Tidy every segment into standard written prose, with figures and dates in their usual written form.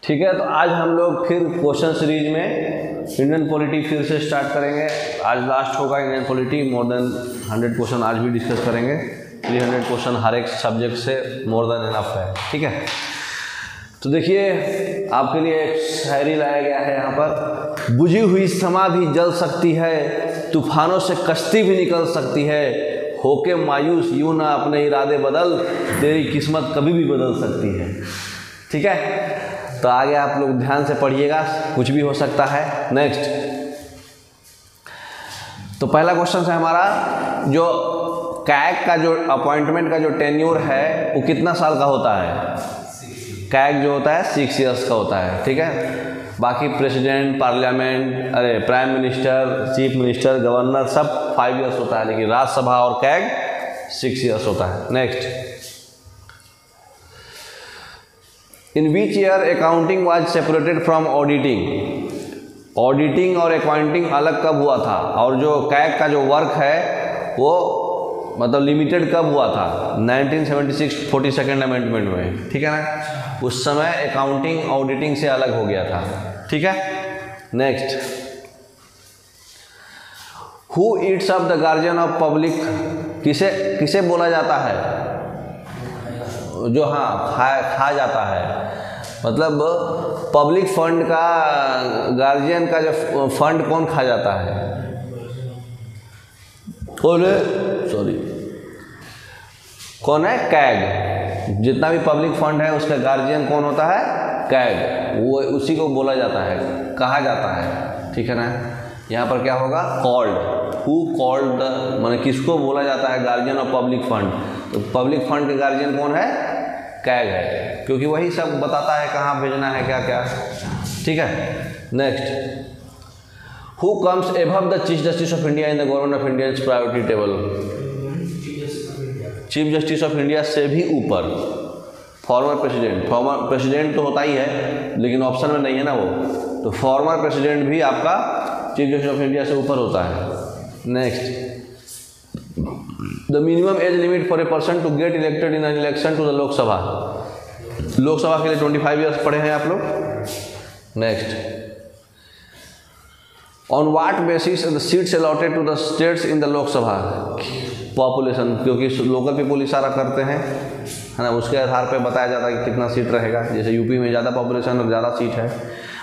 ठीक है, तो आज हम लोग फिर क्वेश्चन सीरीज में इंडियन पॉलिटी फिर से स्टार्ट करेंगे। आज लास्ट होगा Indian polity. More than 100 question आज भी डिस्कस करेंगे। 300 क्वेश्चन हर एक सब्जेक्ट से मोर देन इनफ है। ठीक है, तो देखिए आपके लिए एक शायरी लाया गया है यहाँ पर। बुझी हुई समा भी जल सकती है, तूफानों से कश्ती भी निकल सकती है, होके मायूस यूं ना अपने इरादे बदल, तेरी किस्मत कभी भी बदल सकती है। ठीक है, तो आगे आप लोग ध्यान से पढ़िएगा, कुछ भी हो सकता है। नेक्स्ट, तो पहला क्वेश्चन है हमारा, जो कैग का जो अपॉइंटमेंट का जो टेन्योर है वो कितना साल का होता है? कैग जो होता है 6 ईयर्स का होता है। ठीक है, बाकी president, parliament, prime minister, chief minister, governor सब 5 ईयर्स होता है, लेकिन राज्यसभा और कैग 6 ईयर्स होता है। Next, in which year accounting was separated from auditing? Auditing और अकाउंटिंग अलग कब हुआ था? और जो कैग का जो वर्क है वो मतलब लिमिटेड कब हुआ था? 1976 42nd अमेंडमेंट में। ठीक है ना, उस समय अकाउंटिंग ऑडिटिंग से अलग हो गया था। ठीक है, next, who Yeats up the guardian of public? किसे किसे बोला जाता है? जो खा जाता है, मतलब पब्लिक फंड का गार्जियन का जो फंड कौन खा जाता है? सॉरी, कौन है? कैग। जितना भी पब्लिक फंड है उसका गार्जियन कौन होता है? कैग। वो उसी को बोला जाता है, कहा जाता है। ठीक है ना, यहाँ पर क्या होगा? कॉल्ड। हु कॉल्ड द, माने किसको बोला जाता है गार्जियन ऑफ पब्लिक फंड? तो पब्लिक फंड के गार्जियन कौन है? कैग है, क्योंकि वही सब बताता है कहाँ भेजना है, क्या क्या। ठीक है, next, who comes above the chief justice of India in the government of India priority table? Chief justice of India से भी ऊपर फॉर्मर प्रेसिडेंट। फॉर्मर प्रेसिडेंट तो होता ही है, लेकिन ऑप्शन में नहीं है ना वो, तो फॉर्मर प्रेसिडेंट भी आपका चीफ जस्टिस ऑफ इंडिया से ऊपर होता है। Next, the minimum age limit for a person to get elected in an election to the Lok Sabha? Lok Sabha के लिए 25 ईयर्स पढ़े हैं आप लोग। Next, on what basis the seats allotted to the states in the Lok Sabha? Population, क्योंकि लोकल पीपुल इशारा करते हैं, है ना, उसके आधार पे बताया जाता है कि कितना सीट रहेगा। जैसे यूपी में ज़्यादा पॉपुलेशन और ज़्यादा सीट है।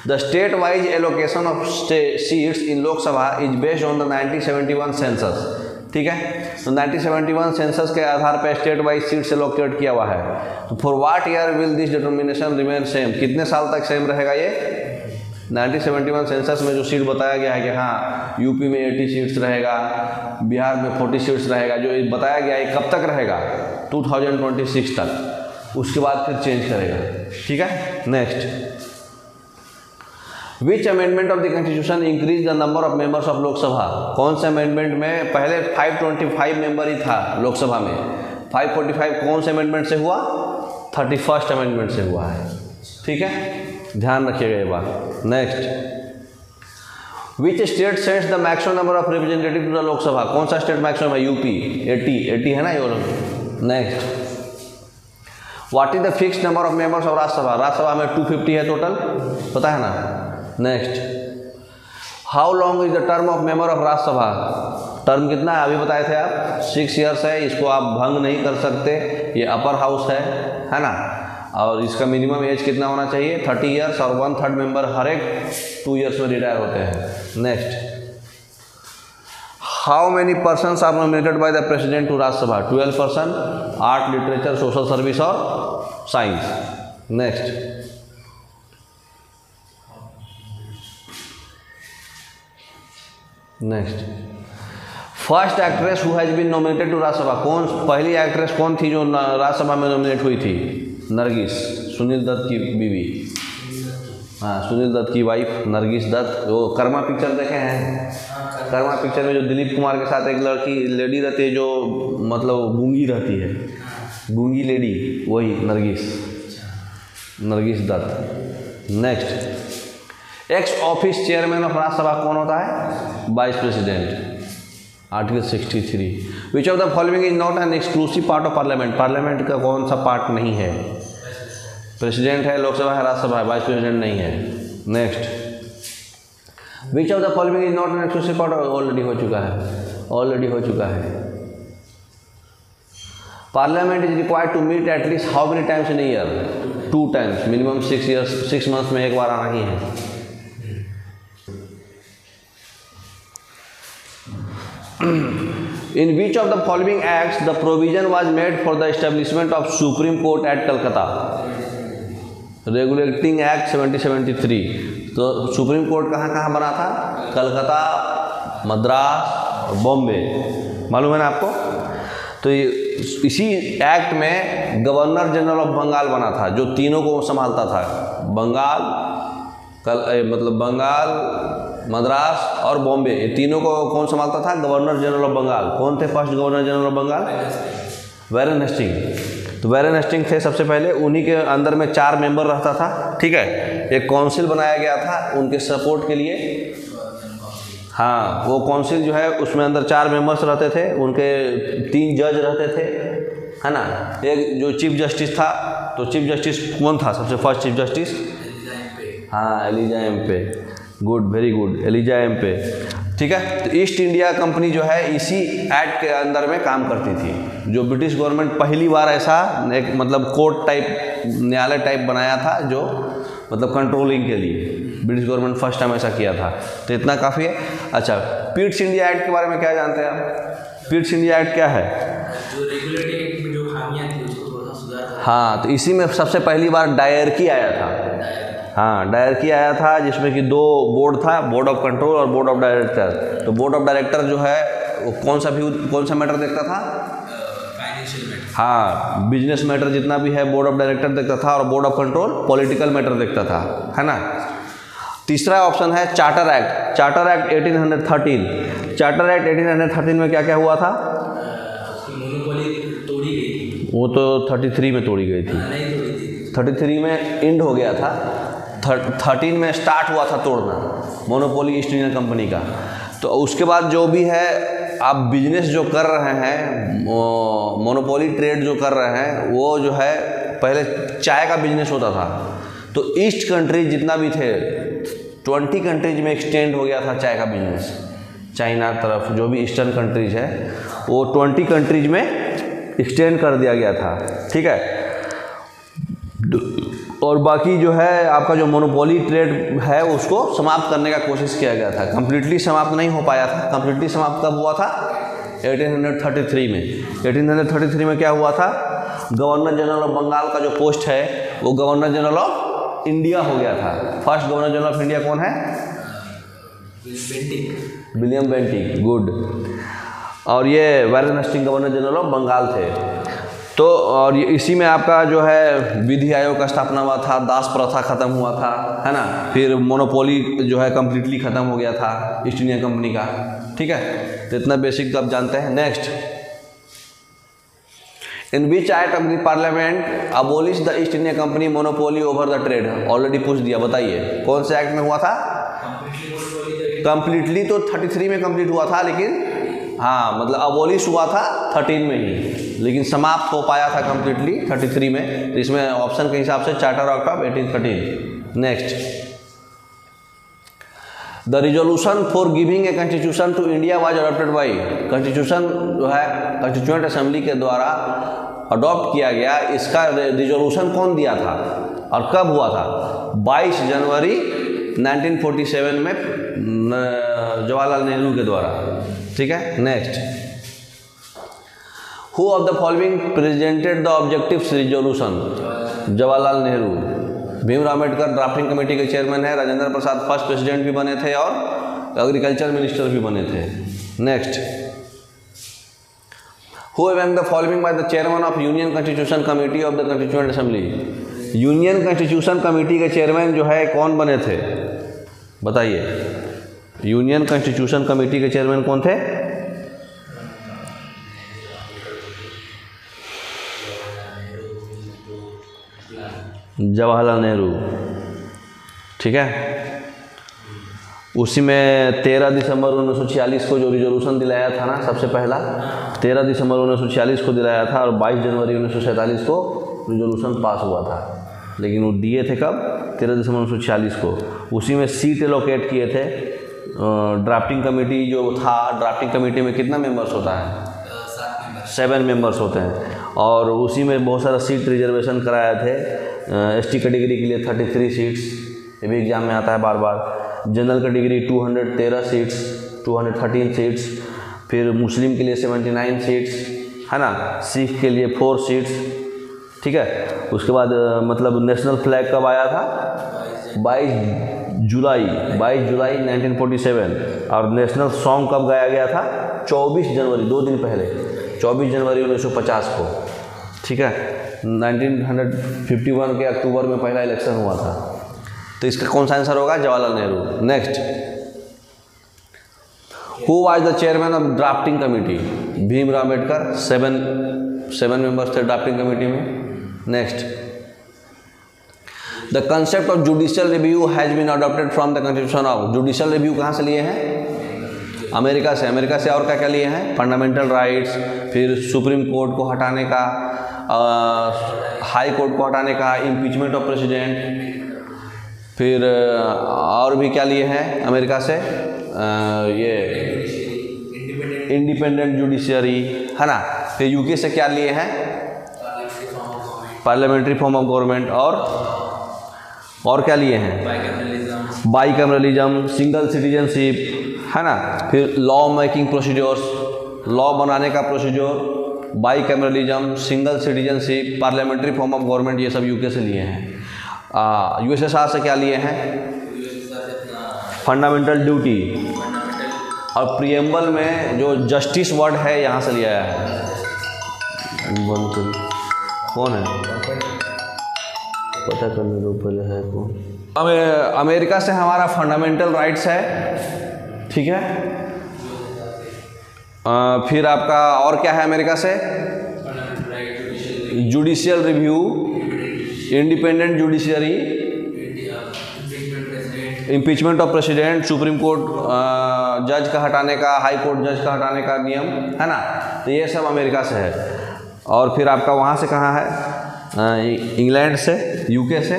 The state wise allocation of seats in Lok Sabha is based on the 1971 census. ठीक है, तो 1971 सेंसस के आधार पर स्टेट वाइज सीट्स एलोकेट किया हुआ है। तो for what year will this determination remain same? कितने साल तक सेम रहेगा ये? 1971 सेंसस में जो सीट बताया गया है कि हाँ यूपी में 80 सीट्स रहेगा, बिहार में 40 सीट्स रहेगा, जो बताया गया है कब तक रहेगा? 2026 तक। उसके बाद फिर चेंज करेगा। ठीक है, next, which amendment of the constitution increase the number of members of Lok Sabha? कौन से अमेंडमेंट में? पहले 525 मेंबर ही था लोकसभा में, 545 कौन से अमेंडमेंट से हुआ? 31st अमेंडमेंट से हुआ है। ठीक है, ध्यान रखिएगा ये बात। Next, which state sets the maximum number of representative to the Lok Sabha? कौन सा स्टेट मैक्सिमम है? यूपी 80 है ना ये लोग। Next, what is the fix number of members of Rajya Sabha? Rajya Sabha में 250 है टोटल, पता है ना। Next, how long is the term of member of Rajya Sabha? Term कितना है? अभी बताए थे आप 6 ईयर्स है, इसको आप भंग नहीं कर सकते। ये अपर हाउस है ना, और इसका मिनिमम एज कितना होना चाहिए? 30 ईयर्स, और 1/3 मेंबर हर एक 2 ईयर्स में रिटायर होते हैं। Next, how many persons are nominated by the president to Rajya Sabha? 12 person, art, literature, social service और science. Next, first actress who has been nominated to Rajya Sabha? कौन पहली एक्ट्रेस कौन थी जो राज्यसभा में नॉमिनेट हुई थी? नरगिस, सुनील दत्त की बीवी। हाँ, सुनील दत्त की वाइफ नरगिस दत्त। वो कर्मा पिक्चर देखे हैं? कर्मा पिक्चर में जो दिलीप कुमार के साथ एक लड़की लेडी रहती है, जो मतलब गूंगी रहती है, गूंगी लेडी, वही Nargis Dutt. Next, ex officio chairman of Rajya Sabha कौन होता है? Vice president. Article 63, which of the following is not an exclusive part of parliament? Parliament का कौन सा पार्ट नहीं है? प्रेसिडेंट है, लोकसभा है, राज्यसभा है, वाइस प्रेसिडेंट नहीं है। Next, which of the following is not an exclusive part, already हो चुका है, ऑलरेडी हो चुका है। Parliament is required to meet at least how many times in year, 2 times, minimum 6 months में एक बार आना ही है। In which of the following acts the provision was made for the establishment of Supreme Court at Calcutta? Regulating Act 1773। तो supreme court कहाँ कहाँ बना था? कलकत्ता, मद्रास और बॉम्बे, मालूम है ना आपको? तो इसी एक्ट में गवर्नर जनरल ऑफ बंगाल बना था, जो तीनों को संभालता था, बंगाल, मद्रास और बॉम्बे, ये तीनों को कौन संभालता था? Governor general of Bengal. कौन थे first governor general of Bengal? Warren Hastings. तो वैरेन हेस्टिंग थे सबसे पहले, उन्हीं के अंदर में 4 मेंबर रहता था, ठीक है। एक काउंसिल बनाया गया था उनके सपोर्ट के लिए, हाँ, वो काउंसिल जो है उसमें अंदर 4 मेंबर्स रहते थे, उनके 3 जज रहते थे, है ना। एक जो चीफ जस्टिस था, तो चीफ जस्टिस कौन था सबसे फर्स्ट चीफ जस्टिस? हाँ, Elijah Impey, good, very good, Elijah Impey, ठीक है। तो ईस्ट इंडिया कंपनी जो है इसी एक्ट के अंदर में काम करती थी। जो ब्रिटिश गवर्नमेंट पहली बार ऐसा एक मतलब कोर्ट टाइप, न्यायालय टाइप बनाया था, जो मतलब कंट्रोलिंग के लिए ब्रिटिश गवर्नमेंट फर्स्ट टाइम ऐसा किया था। तो इतना काफ़ी है। अच्छा, पिट्स इंडिया एक्ट के बारे में क्या जानते हैं आप? पिट्स इंडिया एक्ट क्या है? जो रेगुलेटरी एक्ट में जो खामियां थी उसको थोड़ा सुधार। हाँ, तो इसी में सबसे पहली बार डायरकी आया था। हाँ, डायरकी आया था, जिसमें कि 2 बोर्ड था, बोर्ड ऑफ कंट्रोल और बोर्ड ऑफ डायरेक्टर। तो बोर्ड ऑफ डायरेक्टर जो है वो कौन सा मैटर देखता था? Financial matter. हाँ, बिजनेस मैटर जितना भी है बोर्ड ऑफ डायरेक्टर देखता था, और board of control political matter देखता था, है ना। तीसरा ऑप्शन है charter act. Charter act 1813। Charter act 1813 में क्या क्या हुआ था? मोनोपोली तोड़ी गई थी। वो तो 33 में तोड़ी गई थी, नहीं तोड़ी थी, 33 में एंड हो गया था, 13 में स्टार्ट हुआ था तोड़ना मोनोपोली ईस्ट इंडिया कंपनी का। तो उसके बाद जो भी है, आप बिजनेस जो कर रहे हैं, मोनोपोली ट्रेड जो कर रहे हैं, वो जो है पहले चाय का बिजनेस होता था। तो ईस्ट कंट्रीज जितना भी थे, 20 कंट्रीज में एक्सटेंड हो गया था चाय का बिजनेस। चाइना तरफ जो भी ईस्टर्न कंट्रीज है, वो 20 कंट्रीज में एक्सटेंड कर दिया गया था, ठीक है। और बाकी जो है आपका जो मोनोपोली ट्रेड है उसको समाप्त करने का कोशिश किया गया था। कम्प्लीटली समाप्त नहीं हो पाया था। कम्प्लीटली समाप्त कब हुआ था? 1833 में। 1833 में क्या हुआ था? गवर्नर जनरल ऑफ बंगाल का जो पोस्ट है वो गवर्नर जनरल ऑफ इंडिया हो गया था। First governor general of India कौन है? William Bentinck, good. और ये Warren Hastings governor general of Bengal थे। तो और इसी में आपका जो है विधि आयोग का स्थापना हुआ था, दास प्रथा खत्म हुआ था, है ना। फिर मोनोपोली जो है कम्प्लीटली ख़त्म हो गया था ईस्ट इंडिया कंपनी का, ठीक है। तो इतना बेसिक आप जानते हैं। Next, in which act of the parliament abolish the east India company monopoly over the trade? Already पूछ दिया, बताइए कौन से एक्ट में हुआ था? कम्प्लीटली तो 33 में कम्प्लीट हुआ था, लेकिन हाँ मतलब अबोलिश हुआ था 13 में ही, लेकिन समाप्त हो पाया था कम्प्लीटली 33 में। तो इसमें ऑप्शन के हिसाब से charter act of 1813। Next, the resolution for giving a constitution to India was adopted by. Constitution जो है कॉन्स्टिट्यूएंट असेंबली के द्वारा अडॉप्ट किया गया, इसका रिजोल्यूशन कौन दिया था और कब हुआ था? 22 जनवरी 1947 में जवाहरलाल नेहरू के द्वारा, ठीक है। Next, who of the following presented the objectives resolution? Jawaharlal Nehru. Bhimrao Ambedkar drafting committee के चेयरमैन है। राजेंद्र प्रसाद फर्स्ट प्रेसिडेंट भी बने थे और एग्रीकल्चर मिनिस्टर भी बने थे। Next, who among the following by the chairman of union constitution committee of the constituent assembly? Union constitution committee के चेयरमैन जो है कौन बने थे, बताइए। यूनियन कॉन्स्टिट्यूशन कमेटी के चेयरमैन कौन थे? जवाहरलाल नेहरू, ठीक है। उसी में 13 दिसंबर 1946 को जो रिजोल्यूशन दिलाया था ना, सबसे पहला 13 दिसंबर 1946 को दिलाया था, और 22 जनवरी 1947 को रिजोल्यूशन पास हुआ था, लेकिन वो दिए थे कब 13 दिसंबर 1946 को। उसी में सीट एलोकेट किए थे। ड्राफ्टिंग कमेटी जो था, ड्राफ्टिंग कमेटी में कितना मेंबर्स होता है? 7 मेंबर्स होते हैं। और उसी में बहुत सारा सीट रिजर्वेशन कराए थे। एसटी कैटेगरी के लिए 33 सीट्स, ये भी एग्जाम में आता है बार बार। General category 213 seats, 213 seats. फिर मुस्लिम के लिए 79 सीट्स, है ना। सिख के लिए 4 सीट्स, ठीक है। उसके बाद मतलब नेशनल फ्लैग कब आया था? 22 जुलाई 1947। और नेशनल सॉन्ग कब गाया गया था? 24 जनवरी, 2 दिन पहले, 24 जनवरी 1950 को, ठीक है। 1951 के अक्टूबर में पहला इलेक्शन हुआ था। तो इसका कौन सा आंसर होगा? Jawaharlal Nehru. Next, who was the chairman of drafting committee? Bhimrao Ambedkar. 7 members थे ड्राफ्टिंग कमेटी में। Next, the concept of judicial review has been adopted from the constitution of. Judicial review कहाँ से लिए हैं? अमेरिका से। अमेरिका से और क्या क्या लिए हैं? फंडामेंटल राइट्स, फिर सुप्रीम कोर्ट को हटाने का, हाई कोर्ट को हटाने का, इम्पीचमेंट ऑफ प्रेसिडेंट, फिर और भी क्या लिए हैं अमेरिका से? ये इंडिपेंडेंट जुडिशियरी, है ना। फिर यूके से क्या लिए हैं? Parliamentary form of government. और क्या लिए हैं? बाईकैमरलिज्म, सिंगल सिटीजनशिप, है ना। फिर लॉ मेकिंग प्रोसीजर्स, लॉ बनाने का procedure, bicameralism, single citizenship, parliamentary form of government, ये सब यूके से लिए हैं। यूएसएसआर से क्या लिए हैं? Fundamental duty. और प्रियम्बल में जो जस्टिस वर्ड है यहाँ से लिया है। कौन है? पता करने दो पहले है कौन। अमेरिका से हमारा फंडामेंटल राइट्स है, ठीक है। फिर आपका और क्या है अमेरिका से? Judicial review, independent judiciary, impeachment of president, supreme court जज का हटाने का, हाई कोर्ट जज का हटाने का नियम, है ना। तो ये सब अमेरिका से है। और फिर आपका वहाँ से कहाँ है? इंग्लैंड से, यूके से,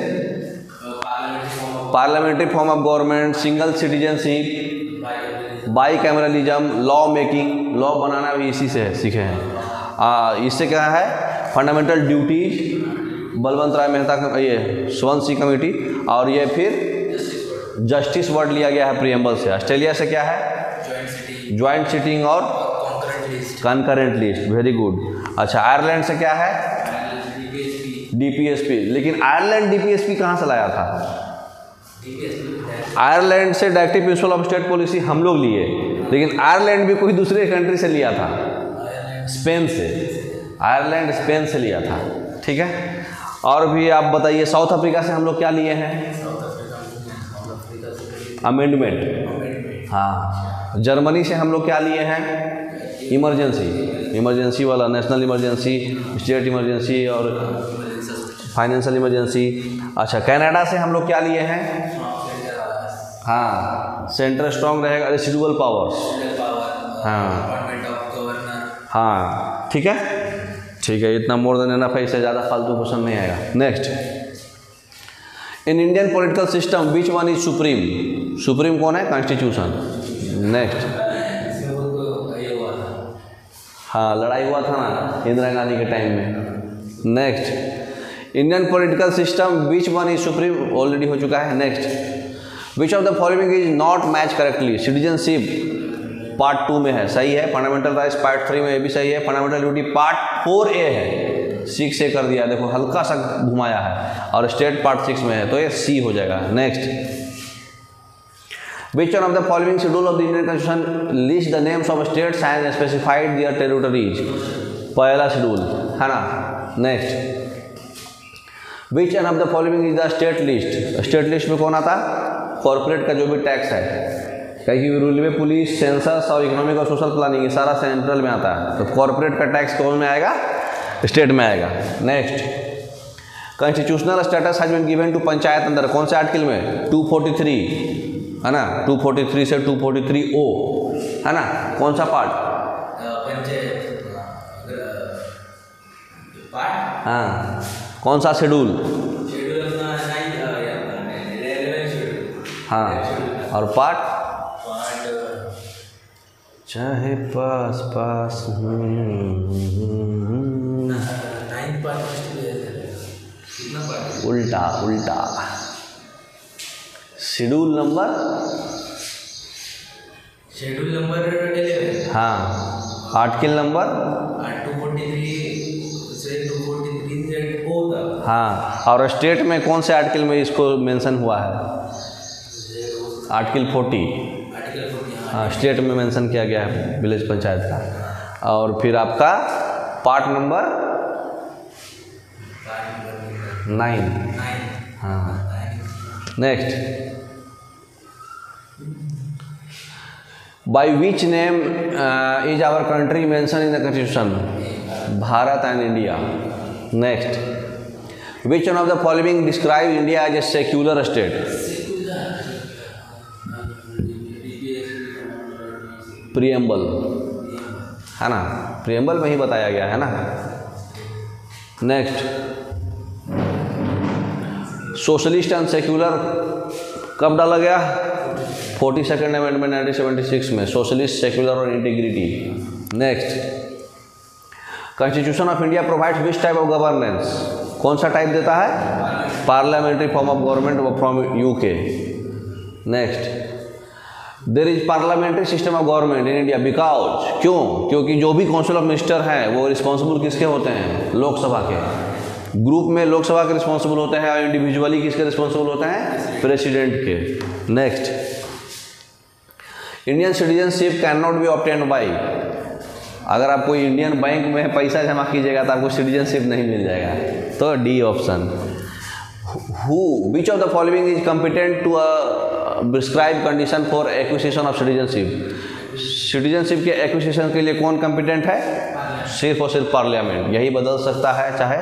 parliamentary form of government, single citizenship, bicameralism, law making, law बनाना भी इसी से सीखे हैं। इससे क्या है? फंडामेंटल ड्यूटीज, बलवंत राय मेहता का, ये स्वर्ण सिंह कमेटी। और ये फिर जस्टिस वर्ड लिया गया है प्रियम्बल से। ऑस्ट्रेलिया से क्या है? ज्वाइंट सिटिंग और कंकरेंट लिस्ट। Very good. अच्छा, आयरलैंड से क्या है? डीपीएसपी। लेकिन आयरलैंड डीपीएसपी कहाँ से लाया था? आयरलैंड से directive principle of state policy हम लोग लिए, लेकिन आयरलैंड भी कोई दूसरे कंट्री से लिया था, स्पेन से। आयरलैंड स्पेन से लिया था, ठीक है। और भी आप बताइए, साउथ अफ्रीका से हम लोग क्या लिए हैं? अमेंडमेंट। हाँ। जर्मनी से हम लोग क्या लिए हैं? इमरजेंसी वाला, नेशनल इमरजेंसी, स्टेट इमरजेंसी और फाइनेंशियल इमरजेंसी। अच्छा, कनाडा से हम लोग क्या लिए हैं? हाँ, सेंटर स्ट्रांग रहेगा, रेसिडुअल पावर्स। हाँ, ठीक है। इतना मोर देन एनफ है, इससे ज़्यादा फालतू क्वेश्चन नहीं आएगा। Next, in Indian political system which one is supreme? Supreme कौन है? कॉन्स्टिट्यूशन। नेक्स्ट, हाँ, लड़ाई हुआ था ना इंदिरा गांधी के टाइम में। Next, Indian political system which one is supreme? Already हो चुका है। Next, which of the following is not match correctly? Citizenship part 2 में है, सही है। फंडामेंटल राइट्स पार्ट 3 में भी सही है। फंडामेंटल ड्यूटी पार्ट 4A है, 6A कर दिया, देखो हल्का सा घुमाया है। और स्टेट पार्ट 6 में है, तो ये C हो जाएगा। Next, which one of the following schedule of the Indian constitution list the names of states and specified there territories? पहला शेड्यूल, है ना। Next, which one of the following is the state list? State list में कौन आता? Corporate का जो भी tax है, क्योंकि रेलवे, पुलिस, सेंसस और इकोनॉमिक और सोशल प्लानिंग, ये सारा सेंट्रल में आता है। तो कॉर्पोरेट का टैक्स कौन में आएगा? स्टेट में आएगा। Next, constitutional status has been given to panchayat अंदर कौन से आर्टिकल में? 243, है ना। 243 से 243O, है ना। कौन सा पार्ट? हाँ, कौन सा शेड्यूल? हाँ, और पार्ट पार्ट चाहे पास पास 9 पार्ट कितना पार्ट? उल्टा उल्टा। Schedule number 11। हाँ, आर्टिकल नंबर 243 से 243 होता। हाँ, और स्टेट में कौन से आर्टिकल में इसको मेंशन हुआ है? आर्टिकल 40। हाँ, स्टेट में मेंशन किया गया है विलेज पंचायत का। और फिर आपका पार्ट नंबर 9। हाँ, next. By which name is our country mentioned in the constitution? Bharat and India. Next. Which one of the following describe India as a secular state? Preamble, है ना? प्रियम्बल में ही बताया गया है ना। नेक्स्ट। सोशलिस्ट एंड सेक्युलर कब डाला गया? 42nd अमेंडमेंट 1976 में, सोशलिस्ट, सेक्युलर और integrity. Next. Constitution of India provides which type of governance? कौन सा टाइप देता है? Parliamentary form of government from UK. Next. There is parliamentary system of government in India because, क्यों? क्योंकि जो भी काउंसिल ऑफ मिनिस्टर हैं वो रिस्पॉन्सिबल किसके होते हैं? लोकसभा के। ग्रुप में लोकसभा के रिस्पॉन्सिबल होते हैं और इंडिविजुअली किसके रिस्पॉन्सिबल होते हैं? प्रेसिडेंट के। Next. Indian citizenship can not be obtained by, अगर आप कोई इंडियन बैंक में पैसा जमा कीजिएगा तो आपको सिटीजनशिप नहीं मिल जाएगा, तो D option. Who which of the following is competent to prescribe condition for acquisition of citizenship? Citizenship के एक्विजिशन के लिए कौन कॉम्पिटेंट है? सिर्फ और सिर्फ पार्लियामेंट। यही बदल सकता है, चाहे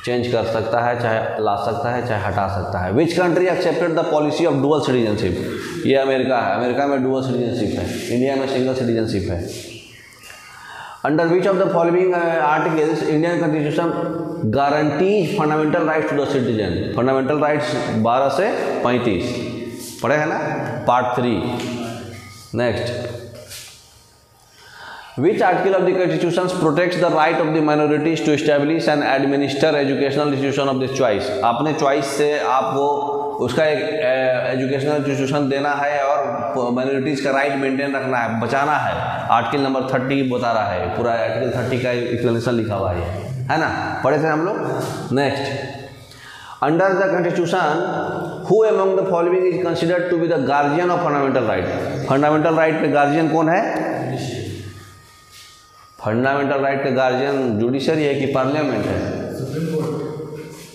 चेंज कर सकता है, चाहे ला सकता है, चाहे हटा सकता है। Which country accepted the policy of dual citizenship? ये अमेरिका है। अमेरिका में डुअल सिटीजनशिप है, इंडिया में सिंगल सिटीजनशिप है। Under which of the following articles Indian constitution guarantees fundamental rights to the citizen? Fundamental rights 12 से 35 पढ़े हैं ना, part 3। Next. Which article of the Constitution protects the right of the minorities to establish and administer educational institution of their choice? अपने choice से आपको उसका एक educational institution देना है और माइनॉरिटीज़ का राइट मेंटेन रखना है, बचाना है। आर्टिकल नंबर 30 बता रहा है, पूरा आर्टिकल 30 का एक्सप्लेनेशन लिखा हुआ है ना, पढ़े थे हम लोग। Next. Under the constitution who among the following is considered to be the guardian of fundamental right? Fundamental right के गार्जियन कौन है? फंडामेंटल राइट के गार्जियन जुडिशरी है कि पार्लियामेंट है? Supreme court,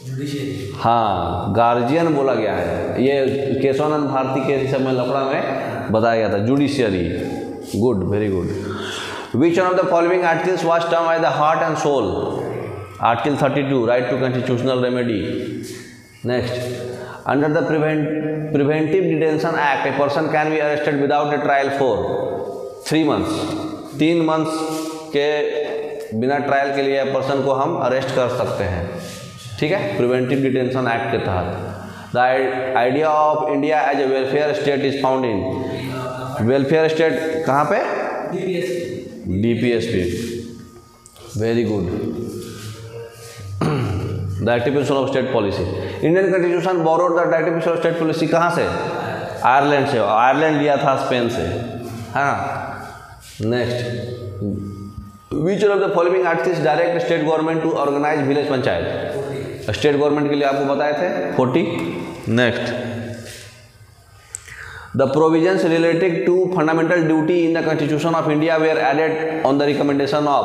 judiciary. हाँ, गार्जियन बोला गया है। ये केशवानंद भारती के समय लफड़ा में बताया गया था, judiciary. Good, very good. Which one of the following articles was term by the heart and soul? Article 32 right to constitutional remedy. Next. Under the preventive detention act a person can be arrested without a trial for 3 months. 3 months के बिना trial के लिए person को हम arrest कर सकते हैं, ठीक है, प्रिवेंटिव डिटेंशन एक्ट के तहत। The idea of India as a welfare state is found in? Welfare state कहाँ पे? DPSP। Very good. The directive of state policy. Indian constitution borrowed the directive of state policy कहाँ से? Ireland से। Ireland लिया था Spain से, है ना। Next. Which of the following articles direct state government to organize village panchayat? State government के लिए आपको बताए थे 40। Next. The provisions related to fundamental duty in the constitution of India were added on the recommendation of?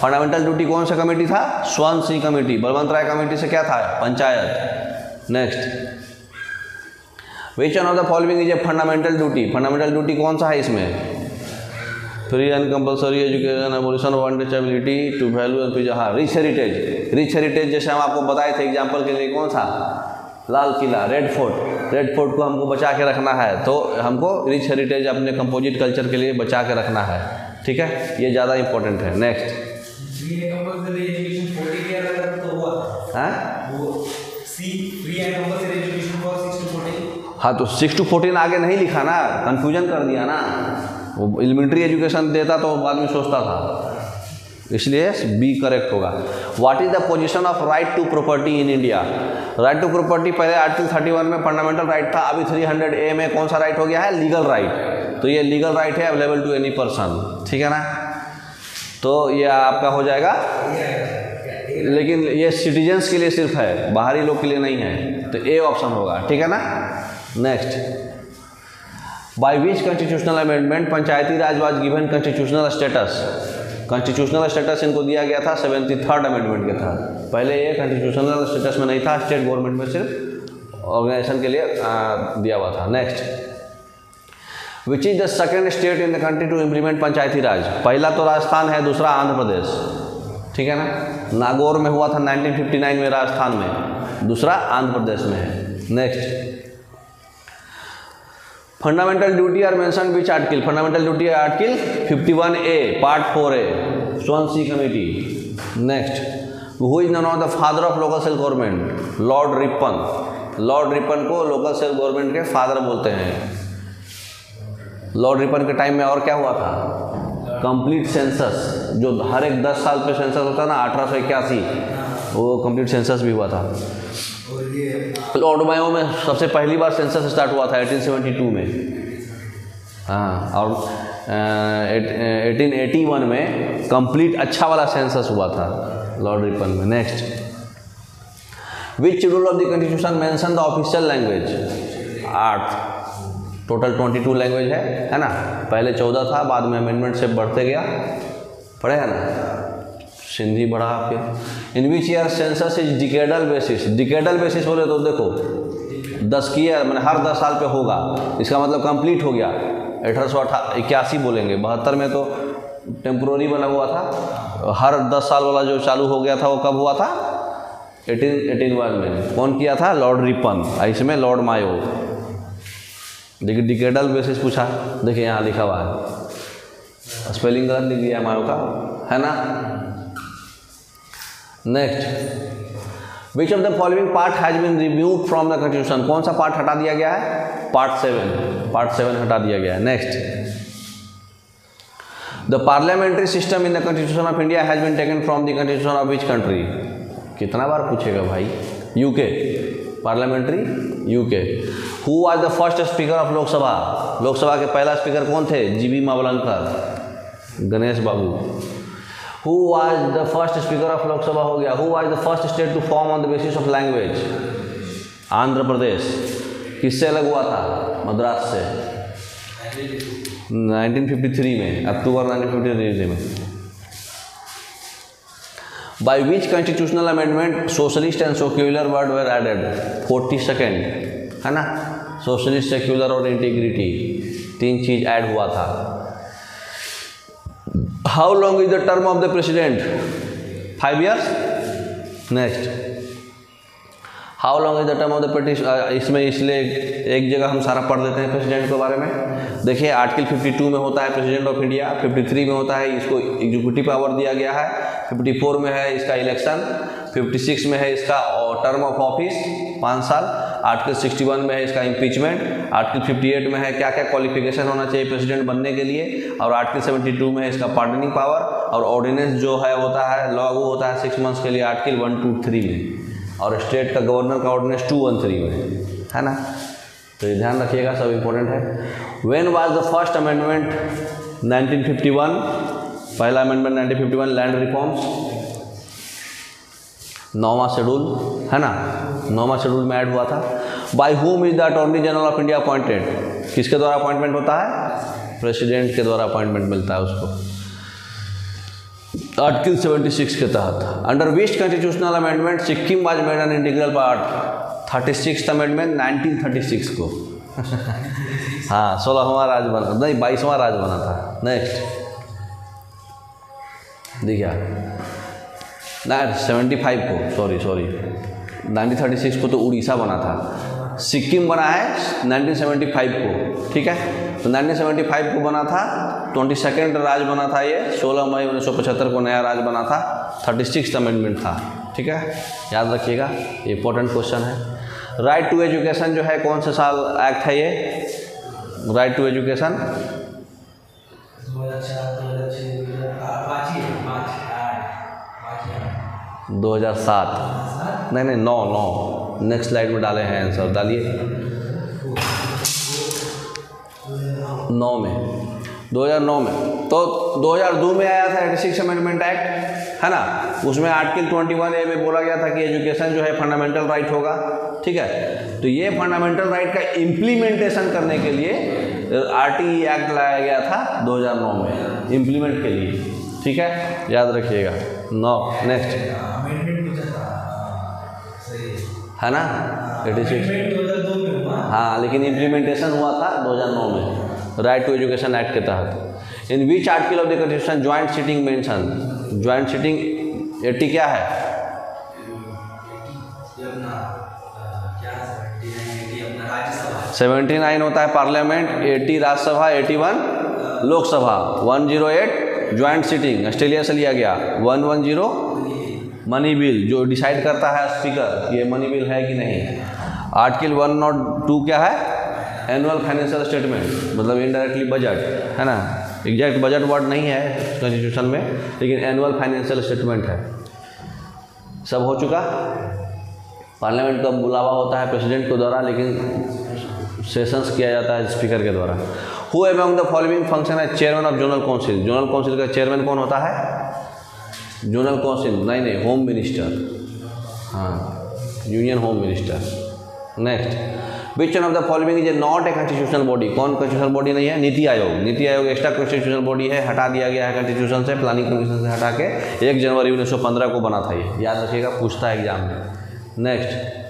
Fundamental duty कौन सा committee था? Swaran Singh committee. Balwant Rai committee से क्या था? Panchayat. Next. Which one of the following is a fundamental duty? Fundamental duty कौन सा है इसमें? Free and compulsory education, abolition of untouchability to value and preserve. हाँ, रिच हेरिटेज। रिच हेरिटेज जैसे हम आपको बताए थे एग्जांपल के लिए, कौन सा? Lal Qila, red fort. Red fort को हमको बचा के रखना है, तो हमको रिच हेरिटेज अपने कंपोजिट कल्चर के लिए बचा के रखना है, ठीक है, ये ज़्यादा इंपॉर्टेंट है। Next. Free and compulsory education 40 के अलग तो हुआ, हाँ, वो सी free and compulsory education for 6 to 40 हाँ तो 6 to 14 आगे नहीं लिखा ना, कंफ्यूजन कर दिया ना। वो एलिमेंट्री एजुकेशन देता तो बाद में सोचता था, इसलिए बी करेक्ट होगा। What is the position of right to property in India? Right to property पहले आर्टिकल 31 में फंडामेंटल राइट था, अभी 300A में कौन सा राइट हो गया है? Legal right. तो ये लीगल राइट है अवेलेबल टू एनी पर्सन, ठीक है ना। तो ये आपका हो जाएगा, लेकिन ये सिटीजन्स के लिए सिर्फ है, बाहरी लोग के लिए नहीं है, तो ए ऑप्शन होगा, ठीक है ना। Next, bye which constitutional amendment Panchayati Raj was given constitutional status? Constitutional status इनको दिया गया था 73rd अमेंडमेंट के था। पहले ये कॉन्स्टिट्यूशनल स्टेटस में नहीं था, स्टेट गवर्नमेंट में सिर्फ ऑर्गेनाइजेशन के लिए दिया हुआ था। Next, which is the second state in the country to implement panchayati raj? पहला तो राजस्थान है, दूसरा आंध्र प्रदेश, ठीक है ना। नागौर में हुआ था 1959 में राजस्थान में, दूसरा आंध्र प्रदेश में है। Next, fundamental duty are mention which article? Fundamental duty article 51A part 4A, स्वानसी committee. Next, who is known of the father of local self government? Lord Ripon. Lord Ripon को लोकल सेल्फ गवर्नमेंट के father बोलते हैं। Lord Ripon के time में और क्या हुआ था? कंप्लीट सेंसस, जो हर एक 10 साल पे सेंसस होता है ना, 1881, वो कंप्लीट सेंसस भी हुआ था। लॉर्ड मायो में सबसे पहली बार सेंसस स्टार्ट हुआ था 1872 में, हाँ, और 1881 में कंप्लीट अच्छा वाला सेंसस हुआ था लॉर्ड रिपन में। Next, which schedule of the constitution mention the official language? 8, total 22 language है ना। पहले 14 था, बाद में अमेंडमेंट से बढ़ते गया, पढ़े है ना, सिंधी बढ़ा फिर। In which year census is decadal basis? Decadal basis बोले तो देखो 10 की है, मैंने हर 10 साल पे होगा, इसका मतलब कंप्लीट हो गया। 1881 बोलेंगे, 72 में तो टेम्पोररी बना हुआ था, हर 10 साल वाला जो चालू हो गया था वो कब हुआ था? 1881 में। कौन किया था? लॉर्ड रिपन, इसमें लॉर्ड मायो। देखिए डिकेडल बेसिस पूछा, देखिए यहाँ लिखा हुआ है, स्पेलिंग गलत लिख दिया मायो का, है ना। Next, which of the following part has been removed from the constitution? कौन सा पार्ट हटा दिया गया है? पार्ट 7 हटा दिया गया है। Next, the parliamentary system in the constitution of India has been taken from the constitution of which country? कितना बार पूछेगा भाई? UK, parliamentary UK. Who was the first speaker of Lok Sabha? Lok Sabha के पहला स्पीकर कौन थे? G B Mavalankar, Ganesh Babu. Who was the first speaker of Lok Sabha हो गया। Who was the first state to form on the basis of language? Andhra Pradesh. किससे अलग हुआ था? मद्रास से, 1953 में, अक्टूबर 1953 में। By which constitutional amendment socialist and secular word were added? 42nd, है ना। सोशलिस्ट, सेक्युलर और इंटीग्रिटी, 3 चीज ऐड हुआ था। How long is the term of the president? 5 years। Next, how long is the term of the petition? इसमें इसलिए एक जगह हम सारा पढ़ देते हैं प्रेसिडेंट के बारे में। देखिए आर्टिकल 52 में होता है प्रेसिडेंट ऑफ इंडिया, 53 में होता है इसको एग्जीक्यूटिव पावर दिया गया है, 54 में है इसका इलेक्शन, 56 में है इसका टर्म ऑफ ऑफिस 5 साल, आर्टिकल 61 में है इसका इम्पीचमेंट, आर्टिकल 58 में है क्या क्या क्वालिफिकेशन होना चाहिए प्रेसिडेंट बनने के लिए, और आर्टिकल 72 में है इसका पार्डनिंग पावर, और ऑर्डिनेंस जो है होता है लागू होता है 6 months के लिए आर्टिकल 123 में, और स्टेट का गवर्नर का ऑर्डिनेंस 213 में, है ना। तो ये ध्यान रखिएगा, सब इम्पोर्टेंट है। When was the first amendment? 1951, पहला अमेंडमेंट 1951 लैंड रिफॉर्म्स, 9वां शेड्यूल, है ना, 9वां शेड्यूल में ऐड हुआ था। By whom is the attorney general of India appointed? किसके द्वारा अपॉइंटमेंट होता है? प्रेसिडेंट के द्वारा अपॉइंटमेंट मिलता है उसको, आर्टिकल 76 के तहत। Under which constitutional amendment Sikkim was made an integral part? 36th amendment 1936 को हाँ 16वां राज्य बना, नहीं 22वां राज्य बना था। नेक्स्ट देखिए ना 75 को, सॉरी 1936 को तो उड़ीसा बना था, सिक्किम बना है 1975 को, ठीक है। तो 1975 को बना था, 22nd राज्य बना था ये, 16 मई 1975 को नया राज्य बना था, 36th अमेंडमेंट था, ठीक है, याद रखिएगा, इंपॉर्टेंट क्वेश्चन है। राइट टू एजुकेशन जो है कौन से साल एक्ट है ये? Right to education 2007। नहीं नहीं 9 नेक्स्ट स्लाइड में डाले हैं आंसर, डालिए 9 में 2009 में। तो 2002 में आया था 86 अमेंडमेंट एक्ट, है ना। उसमें आर्टिकल 21A में बोला गया था कि एजुकेशन जो है फंडामेंटल राइट होगा, ठीक है। तो ये फंडामेंटल राइट का इम्प्लीमेंटेशन करने के लिए RTE एक्ट लाया गया था 2009 में इम्प्लीमेंट के लिए, ठीक है, याद रखिएगा। 9 नेक्स्ट है ना 86, हाँ, लेकिन इम्प्लीमेंटेशन हुआ था 2009 में राइट टू एजुकेशन एक्ट के तहत। In which article of the constitution joint sitting mention? Joint sitting 80 क्या है? 79 होता है parliament, 80 Rajya Sabha, 81 Lok Sabha, 108 joint sitting Australia से लिया गया, 110 मनी बिल जो डिसाइड करता है स्पीकर ये मनी बिल है कि नहीं। आर्टिकल 102 क्या है? एनुअल फाइनेंशियल स्टेटमेंट, मतलब इनडायरेक्टली बजट, है ना। एग्जैक्ट बजट वर्ड नहीं है कॉन्स्टिट्यूशन में, लेकिन एनुअल फाइनेंशियल स्टेटमेंट है। सब हो चुका। पार्लियामेंट का बुलावा होता है प्रेसिडेंट के द्वारा, लेकिन सेशंस किया जाता है स्पीकर के द्वारा। Who among the following function है chairman of general council? General council का चेयरमैन कौन होता है? जनरल काउंसिल नहीं, होम मिनिस्टर, हाँ, union home minister. Next, which one of the following is not a constitutional body? कौन कॉन्स्टिट्यूशनल बॉडी नहीं है? NITI Aayog. NITI Aayog extra constitutional body है, हटा दिया गया है कॉन्स्टिट्यूशन से, प्लानिंग कमीशन से हटा के 1 जनवरी 1915 को बना था ये, याद रखिएगा, पूछता है एग्जाम में। Next,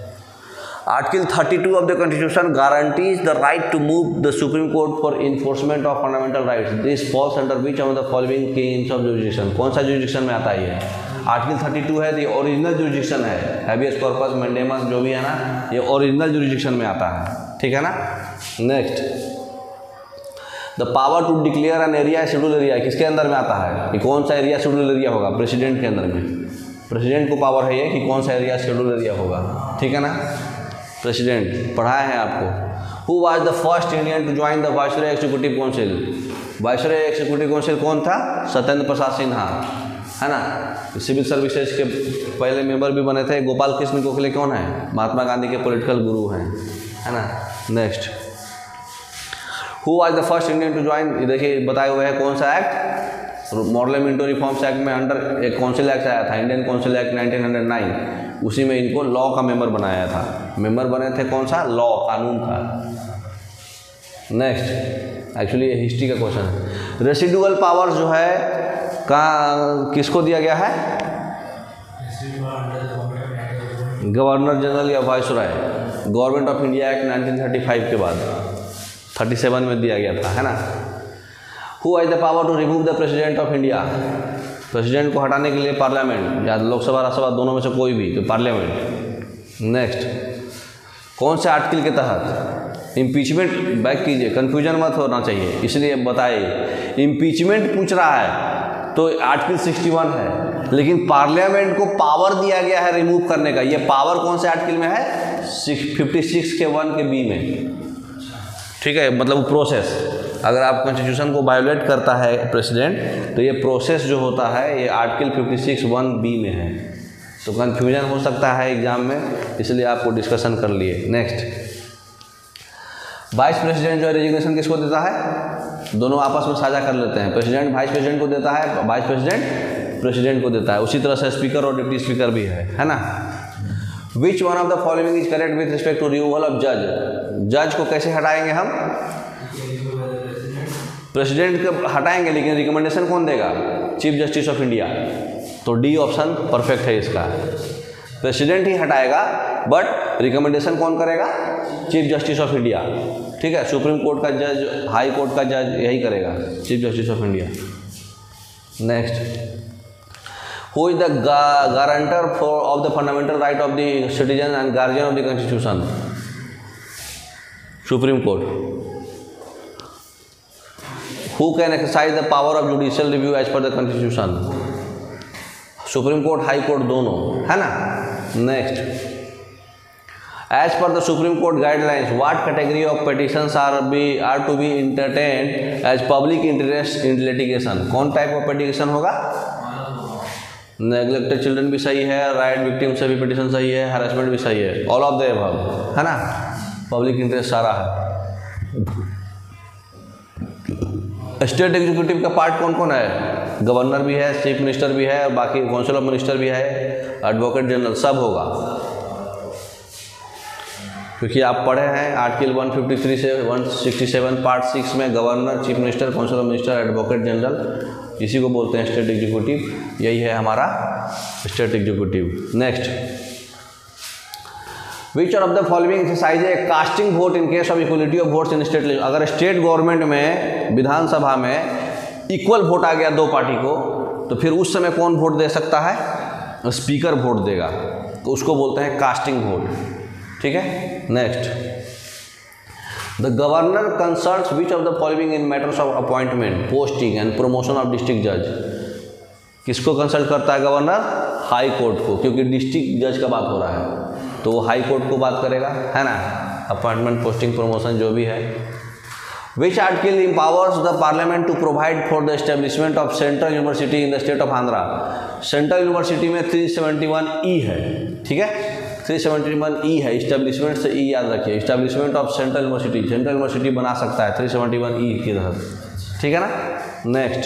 article 32 of the constitution guarantees the right to move the supreme court for enforcement of fundamental rights. This falls under which of the following kinds of jurisdiction? कौन सा जुरिडिक्शन में आता है ये? आर्टिकल 32 है, ये original jurisdiction है, habeas corpus, mandamus जो भी है ना, ये ओरिजिनल जुरिडिक्शन में आता है, ठीक है ना। Next, the power to declare an area schedule area किसके अंदर में आता है? कि कौन सा एरिया शेड्यूल एरिया होगा? प्रेसिडेंट के अंदर में। प्रेसिडेंट को पावर है ये कि कौन सा एरिया शेड्यूल एरिया होगा, ठीक है ना। प्रेसिडेंट पढ़ाए हैं आपको। Who was the first Indian to join the viceroy executive council? Viceroy executive council कौन था? सत्येंद्र प्रसाद सिन्हा, है ना। सिविल सर्विसेज के पहले मेंबर भी बने थे। गोपाल कृष्ण गोखले कौन है? महात्मा गांधी के पॉलिटिकल गुरु हैं, है ना। Next, who was the first Indian to join? देखिए बताए हुए हैं कौन सा एक्ट? मॉडल मिंटो रिफॉर्म्स एक्ट में अंडर एक काउंसिल एक्ट आया था, इंडियन काउंसिल एक्ट 1909, उसी में इनको लॉ का मेंबर बनाया था। मेंबर बने थे कौन सा? लॉ, कानून का। नेक्स्ट, एक्चुअली ये हिस्ट्री का क्वेश्चन है। रेसिडुअल पावर्स जो है कहाँ किसको दिया गया है? गवर्नर जनरल या viceroy. Government of India act 1935 के बाद 37 में दिया गया था, है ना। Who has the power to remove the president of India? President को हटाने के लिए पार्लियामेंट, या लोकसभा राज्यसभा दोनों में से कोई भी, तो पार्लियामेंट। नेक्स्ट, कौन से आर्टिकल के तहत? इम्पीचमेंट, बैक कीजिए, कन्फ्यूजन मत होना चाहिए, इसलिए बताइए। इम्पीचमेंट पूछ रहा है तो आर्टिकल 61 है, लेकिन पार्लियामेंट को पावर दिया गया है रिमूव करने का। ये पावर कौन से आर्टिकल में है? 56 के 1 के बी में, ठीक है। मतलब प्रोसेस, अगर आप कॉन्स्टिट्यूशन को वायोलेट करता है प्रेसिडेंट, तो ये प्रोसेस जो होता है ये आर्टिकल 56(1)(b) में है। तो कन्फ्यूजन हो सकता है एग्जाम में, इसलिए आपको डिस्कशन कर लिए। नेक्स्ट, वाइस प्रेसिडेंट जो है रेजिग्नेशन किसको देता है? दोनों आपस में साझा कर लेते हैं। प्रेसिडेंट वाइस प्रेसिडेंट को देता है, वाइस प्रेसिडेंट प्रेसिडेंट को देता है। उसी तरह से स्पीकर और डिप्टी स्पीकर भी है ना। Which one of the following is correct with respect to removal of जज? जज को कैसे हटाएंगे हम? प्रेसिडेंट को हटाएंगे, लेकिन रिकमेंडेशन कौन देगा? Chief justice of India. तो डी ऑप्शन परफेक्ट है इसका। प्रेसिडेंट ही हटाएगा, बट रिकमेंडेशन कौन करेगा? चीफ जस्टिस ऑफ इंडिया, ठीक है। सुप्रीम कोर्ट का जज, हाई कोर्ट का जज यही करेगा, chief justice of India. Next, who is the guarantor for of the fundamental right of the citizen and guardian of the constitution? Supreme court. Who can exercise the power of judicial review as per the constitution? Supreme court, high court दोनों, है ना। Next, As per the Supreme Court guidelines, what category of petitions are to be entertained as public interest in litigation? कौन type of petition होगा? Neglected children भी सही है, right victim से भी पिटिशन सही है, हैरेसमेंट भी सही है, ऑल ऑफ द अबव, है ना? पब्लिक इंटरेस्ट सारा है। स्टेट एग्जीक्यूटिव का पार्ट कौन कौन है? गवर्नर भी है, चीफ मिनिस्टर भी है, बाकी काउंसिल ऑफ मिनिस्टर भी है, एडवोकेट जनरल, सब होगा। क्योंकि आप पढ़े हैं आर्टिकल 153 से 167 पार्ट 6 में governor, chief minister, council of minister, advocate general, इसी को बोलते हैं स्टेट एग्जीक्यूटिव। यही है हमारा state executive. Next, which of the following exercise A casting vote in case of equality of votes in state. अगर स्टेट गवर्नमेंट में विधानसभा में इक्वल वोट आ गया दो पार्टी को, तो फिर उस समय कौन वोट दे सकता है? स्पीकर वोट देगा, तो उसको बोलते हैं कास्टिंग वोट। ठीक है। Next, the governor consults which of the following in matters of appointment, posting and promotion of district जज। किसको कंसल्ट करता है गवर्नर? हाई कोर्ट को, क्योंकि डिस्ट्रिक्ट जज का बात हो रहा है तो वो हाई कोर्ट को बात करेगा, है ना? अपॉइंटमेंट, पोस्टिंग, प्रमोशन जो भी है। Which article empowers the parliament to provide for the establishment of central university in the state of Andhra. Central university में 371E है। ठीक है, 371E है, इस्टेब्लिशमेंट से ई याद रखिए, establishment of central university, central university बना सकता है 371E के तहत। ठीक है ना। Next,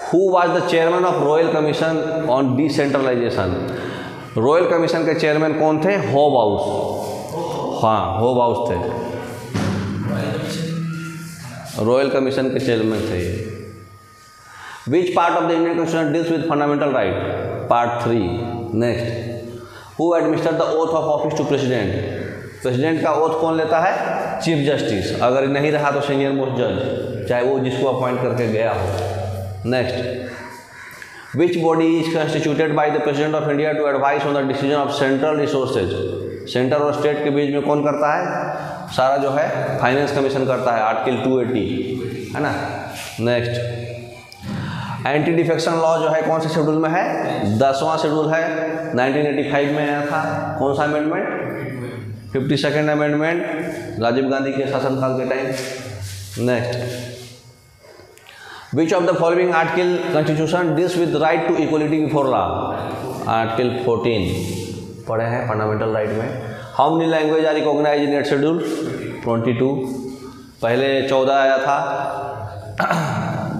who was the chairman of royal commission on decentralization. Royal commission के चेयरमैन कौन थे? होब हाउस। हाँ, होब हाउस थे, रॉयल कमीशन के चेयरमैन थे ये। Which part of the Indian constitution deals with fundamental right? Part 3। Next, who administer the oath of office to president. President का ओथ कौन लेता है? Chief justice. अगर नहीं रहा तो सीनियर मोस्ट जज, चाहे वो जिसको अपॉइंट करके गया हो। Next, which body is constituted by the president of India to advise on the decision of central resources. Centre और स्टेट के बीच में कौन करता है? सारा जो है फाइनेंस कमीशन करता है, आर्टिकल 280, है ना। नेक्स्ट, एंटी डिफेक्शन लॉ जो है कौन से शेड्यूल में है? 10वां शेड्यूल है, 1985 में आया था। कौन सा amendment? 52nd amendment, Rajiv Gandhi के शासनकाल के time. Next, which of the following article constitution deals with right to equality before law. Article 14 पढ़े हैं फंडामेंटल राइट में। How many language are recognise in that schedule? 22। पहले 14 आया था,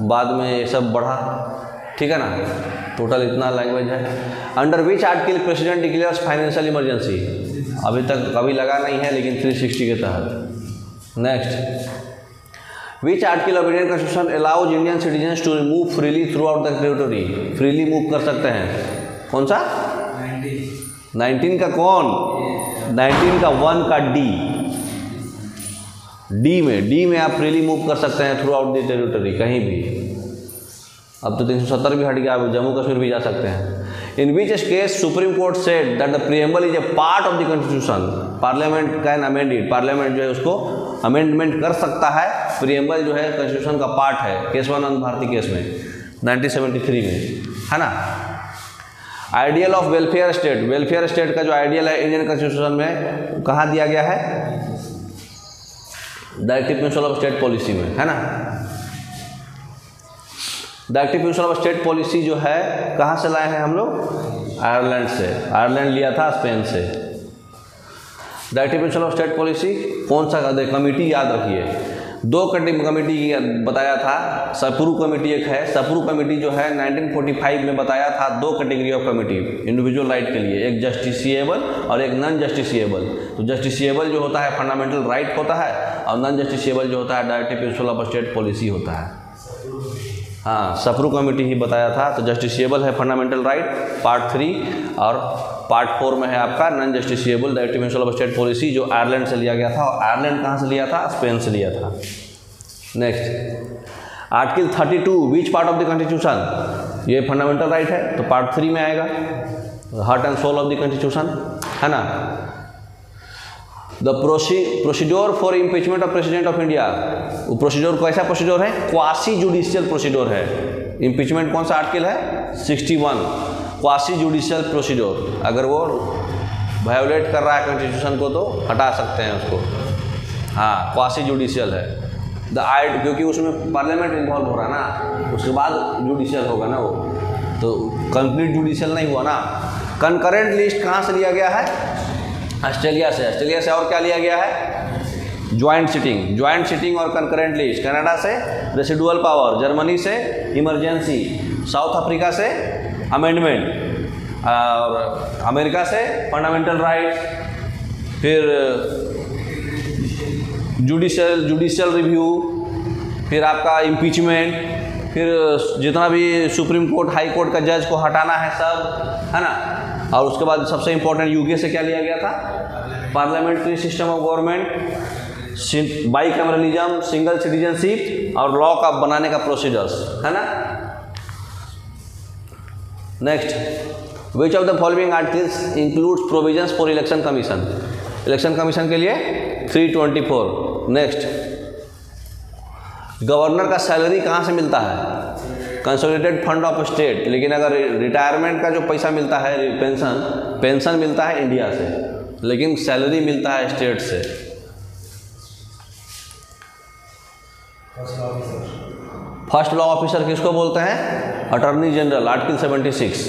बाद में ये सब बढ़ा। ठीक है ना, टोटल इतना लैंग्वेज है। Under which article president declares financial emergency? अभी तक कभी लगा नहीं है, लेकिन 360 के तहत। Next, which article of Indian constitution allows Indian citizens to move freely throughout the territory? Freely move कर सकते हैं। कौन सा? 19 का कौन? 19 का 1 का डी में आप फ्रीली मूव कर सकते हैं थ्रू आउट द टेरिटरी, कहीं भी। अब तो 370 भी हट गया, अब जम्मू कश्मीर भी जा सकते हैं। In which case supreme court said that the preamble is a part of the constitution. Parliament can amend it, parliament जो है उसको अमेंडमेंट कर सकता है। प्रीएम्बल जो है कॉन्स्टिट्यूशन का पार्ट है, केशवानंद भारती केस में 1973 में, है ना। Ideal of welfare state, welfare state का जो आइडियल है इंडियन कॉन्स्टिट्यूशन में कहाँ दिया गया है? Directive principle of state policy में, है ना। Directive principle of state policy जो है कहाँ से लाए हैं हम लोग? आयरलैंड से। आयरलैंड लिया था स्पेन से। Directive principle of state policy कौन सा? कमेटी याद रखिए, 2 कमेटी बताया था। सप्रू कमेटी एक है, सप्रू कमेटी जो है 1945 में बताया था 2 category of committee individual right के लिए, एक जस्टिसिएबल और एक नॉन जस्टिसिएबल। तो जस्टिसिएबल जो होता है फंडामेंटल राइट होता है, और नॉन जस्टिसिएबल जो होता है directive principle of state policy होता है। हाँ, सप्रू कमेटी ही बताया था। तो जस्टिसिएबल है फंडामेंटल राइट पार्ट 3, और पार्ट 4 में है आपका non justiciable directive principle of state policy, जो आयरलैंड से लिया गया था। और आयरलैंड कहाँ से लिया था? स्पेन से लिया था। Next, article 32 which part of the constitution? ये फंडामेंटल राइट है, तो पार्ट 3 में आएगा, heart and soul of the constitution, है ना। The procedure for impeachment of president of India, वो प्रोसीड्योर कैसा प्रोसीड्योर है? क्वासी जुडिशियल प्रोसीड्योर है। इम्पीचमेंट कौन सा आर्टिकल है? 61, क्वासी जुडिशियल प्रोसीड्योर। अगर वो वायोलेट कर रहा है कॉन्स्टिट्यूशन को तो हटा सकते हैं उसको। हाँ, क्वासी जुडिशियल है क्योंकि उसमें पार्लियामेंट इन्वॉल्व हो रहा है ना, उसके बाद जुडिशियल होगा ना, वो तो कंप्लीट जुडिशियल नहीं हुआ ना। कंकरेंट लिस्ट कहाँ से लिया गया है? ऑस्ट्रेलिया से। ऑस्ट्रेलिया से और क्या लिया गया है? ज्वाइंट सिटिंग और कंकरेंट लिस्ट। कनाडा से रेसिडुअल पावर, जर्मनी से इमरजेंसी, साउथ अफ्रीका से अमेंडमेंट, और अमेरिका से फंडामेंटल राइट्स, फिर जुडिशियल रिव्यू, फिर आपका इम्पीचमेंट, फिर जितना भी सुप्रीम कोर्ट हाई कोर्ट का जज को हटाना है सब, है ना। और उसके बाद सबसे इम्पोर्टेंट यूके से क्या लिया गया था? Parliamentary system of government, bicameralism, single citizenship और लॉ का बनाने का प्रोसीजर्स, है ना। Next, which of the following articles includes provisions for election commission? Election commission के लिए 324। नेक्स्ट, गवर्नर का सैलरी कहाँ से मिलता है? Consolidated fund of state. लेकिन अगर रिटायरमेंट का जो पैसा मिलता है, पेंशन मिलता है इंडिया से, लेकिन सैलरी मिलता है स्टेट से। फर्स्ट लॉ ऑफिसर किसको बोलते हैं? अटॉर्नी जनरल, आर्टिकल 76,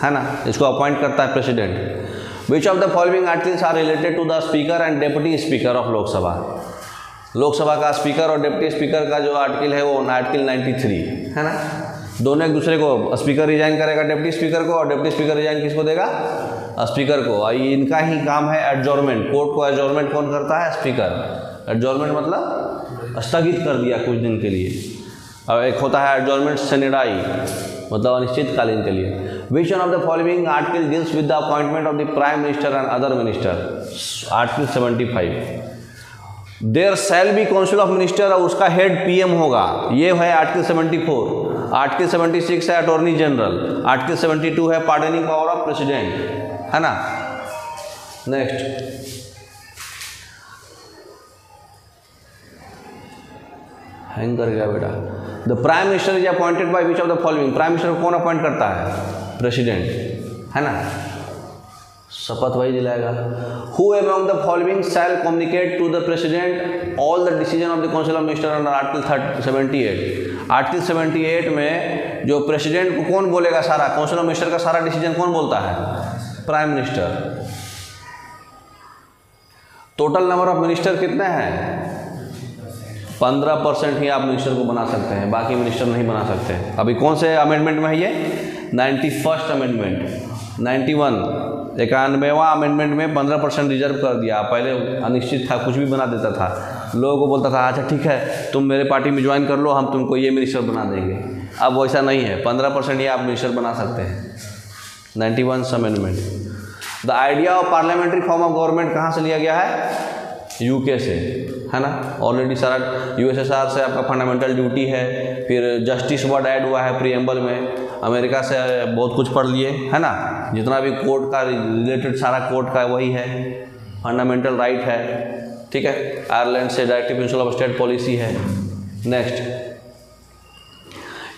है ना। इसको अपॉइंट करता है president. Which of the following articles are related to the speaker and deputy speaker of Lok Sabha? Lok Sabha का स्पीकर और डिप्टी स्पीकर का जो आर्टिकल है वो आर्टिकल 93, है ना। दोनों एक दूसरे को, स्पीकर रिजाइन करेगा डिप्टी स्पीकर को और डिप्टी स्पीकर रिजाइन किसको देगा? स्पीकर को। और इनका ही काम है एडजॉर्नमेंट। कोर्ट को एडजॉर्नमेंट कौन करता है? स्पीकर। एडजॉर्नमेंट मतलब स्थगित कर दिया कुछ दिन के लिए। और एक होता है एडजॉर्नमेंट सेनेडाई, मतलब अनिश्चितकालीन के लिए। Which one of the following article deals with the appointment of the prime minister and other minister? Article 75। There shall be council of minister, और उसका हेड पीएम होगा, ये है आर्टिकल 74। आर्टिकल 76 है अटॉर्नी जनरल। आर्टिकल 72 है pardoning power of president, है ना। Next, hang कर गया बेटा। The prime minister is appointed by which of the following? Prime minister को कौन अपॉइंट करता है? प्रेसिडेंट, है ना। शपथ वही दिलाएगा। Who among the following shall communicate to the president all the decision of the council of minister under article 78। Article 78 में जो प्रेसिडेंट को कौन बोलेगा? सारा काउंसिल ऑफ मिनिस्टर का सारा डिसीजन कौन बोलता है? Prime minister. Total number of minister कितने हैं? 15% ही आप मिनिस्टर को बना सकते हैं, बाकी मिनिस्टर नहीं बना सकते। अभी कौन से अमेंडमेंट में है ये? 91st अमेंडमेंट, 91, 91वां अमेंडमेंट में 15% रिजर्व कर दिया। पहले अनिश्चित था, कुछ भी बना देता था, लोगों को बोलता था अच्छा ठीक है तुम मेरे पार्टी में ज्वाइन कर लो, हम तुमको ये मिनिस्टर बना देंगे। अब वैसा नहीं है, 15% ही आप मिनिस्टर बना सकते हैं। 91 amendment. The idea of parliamentary form of government कहाँ से लिया गया है? यूके से, है ना। ऑलरेडी सारा यूएसएसआर से आपका फंडामेंटल ड्यूटी है, फिर जस्टिस वर्ड ऐड हुआ है प्रीएम्बल में। अमेरिका से बहुत कुछ पढ़ लिए, है ना। जितना भी कोर्ट का रिलेटेड सारा कोर्ट का वही है, फंडामेंटल राइट है, ठीक है। आयरलैंड से directive principle of state policy है। Next,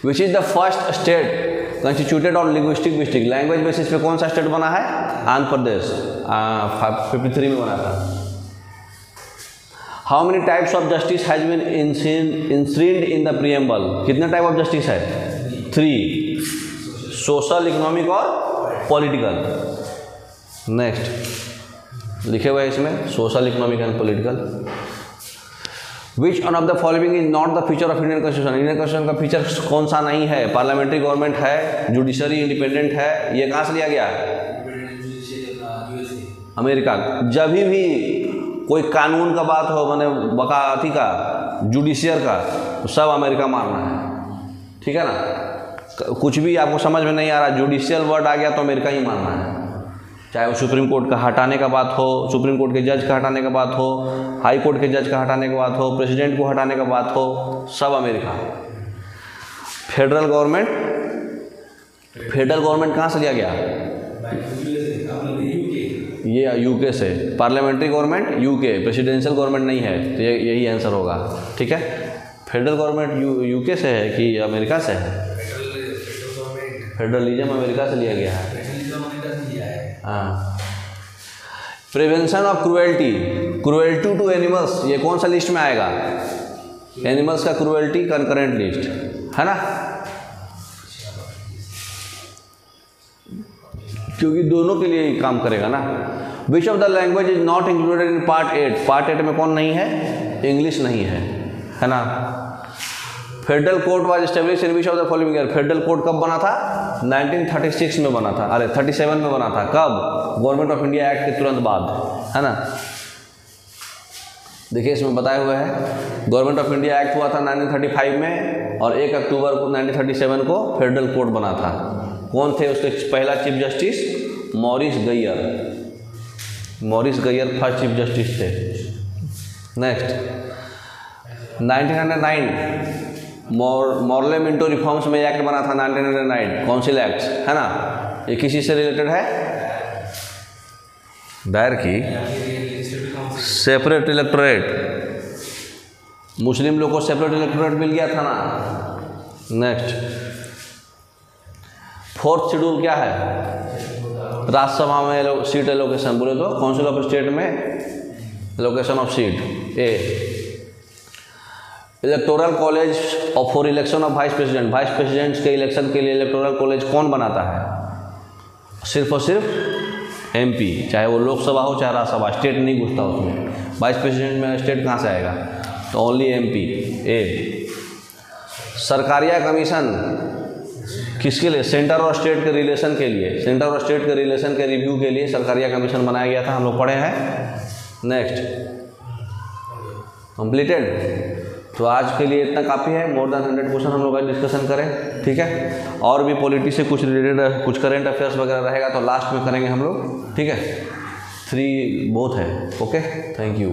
which is the first state constituted on linguistic basis? Language basis पे कौन सा स्टेट बना है? आंध्र प्रदेश, 53 में बना था। How many types of justice has been enshrined in the preamble? कितने टाइप ऑफ जस्टिस है? 3, सोशल, इकोनॉमिक और पॉलिटिकल। नेक्स्ट, लिखे हुए इसमें social, economic and political. Which one of the following is not the feature of Indian constitution? Indian constitution का feature कौन सा नहीं है? पार्लियामेंट्री गवर्नमेंट है, जुडिशरी इंडिपेंडेंट है। ये कहाँ से लिया गया? अमेरिका। जब भी कोई कानून का बात हो, मैंने बकाती का, जुडिशियर का, तो सब अमेरिका मानना है, ठीक है ना। कुछ भी आपको समझ में नहीं आ रहा, जुडिशियल वर्ड आ गया तो अमेरिका ही मानना है। चाहे वो सुप्रीम कोर्ट का हटाने का बात हो, सुप्रीम कोर्ट के जज का हटाने का बात हो, हाई कोर्ट के जज का हटाने का बात हो, प्रेसिडेंट को हटाने का बात हो, सब अमेरिका। फेडरल गवर्नमेंट कहाँ से लिया गया? ये यूके से, parliamentary government UK, presidential government नहीं है, तो यही आंसर होगा। ठीक है, फेडरल गवर्नमेंट यूके से है कि अमेरिका से है? फेडरलिज्म अमेरिका से लिया गया है। हाँ। Prevention of cruelty, cruelty to animals, ये कौन सा लिस्ट में आएगा? एनिमल्स का क्रूएल्टी कंकरेंट लिस्ट है ना, क्योंकि दोनों के लिए काम करेगा ना। विच of the language is not included in part 8? Part 8 में कौन नहीं है? इंग्लिश नहीं है ना। Federal court was establish in which of the following year? Federal court कब बना था? 1936 में बना था, अरे 37 में बना था। कब? गवर्नमेंट ऑफ इंडिया एक्ट के तुरंत बाद, है ना। देखिए इसमें बताया हुआ है, गवर्नमेंट ऑफ इंडिया एक्ट हुआ था 1935 में, और 1 अक्टूबर को 1937 को फेडरल कोर्ट बना था। कौन थे उसके पहला chief justice? Maurice Gwyer. Maurice Gwyer first chief justice थे। नेक्स्ट 1909 मॉर्ले मिंटो रिफॉर्म्स में एक्ट बना था 1909, काउंसिल एक्ट, है ना। ये किसी से रिलेटेड है? दायर की सेपरेट इलेक्टोरेट, मुस्लिम लोग को सेपरेट इलेक्टोरेट मिल गया था ना। नेक्स्ट 4th शेड्यूल क्या है? राज्यसभा में सीट एलोकेशन, बोले तो काउंसिल ऑफ स्टेट में allocation of seat. A electoral college और for election of vice president, vice president के इलेक्शन के लिए इलेक्टोरल कॉलेज कौन बनाता है? सिर्फ और सिर्फ एमपी, चाहे वो लोकसभा हो चाहे राज्यसभा, स्टेट नहीं घुसता उसमें। वाइस प्रेसिडेंट में स्टेट कहाँ से आएगा? तो ओनली एमपी। ए सरकारिया कमीशन किसके लिए? सेंटर और स्टेट के रिलेशन के लिए, सेंटर और स्टेट के रिलेशन के रिव्यू के लिए सरकारिया कमीशन बनाया गया था, हम लोग पढ़े हैं। Next completed. तो आज के लिए इतना काफ़ी है, मोर देन 100 क्वेश्चन हम लोग आज डिस्कशन करें। ठीक है, और भी पॉलिटी से कुछ रिलेटेड कुछ करेंट अफेयर्स वगैरह रहेगा तो लास्ट में करेंगे हम लोग। ठीक है, 3 बहुत है। Okay, thank you.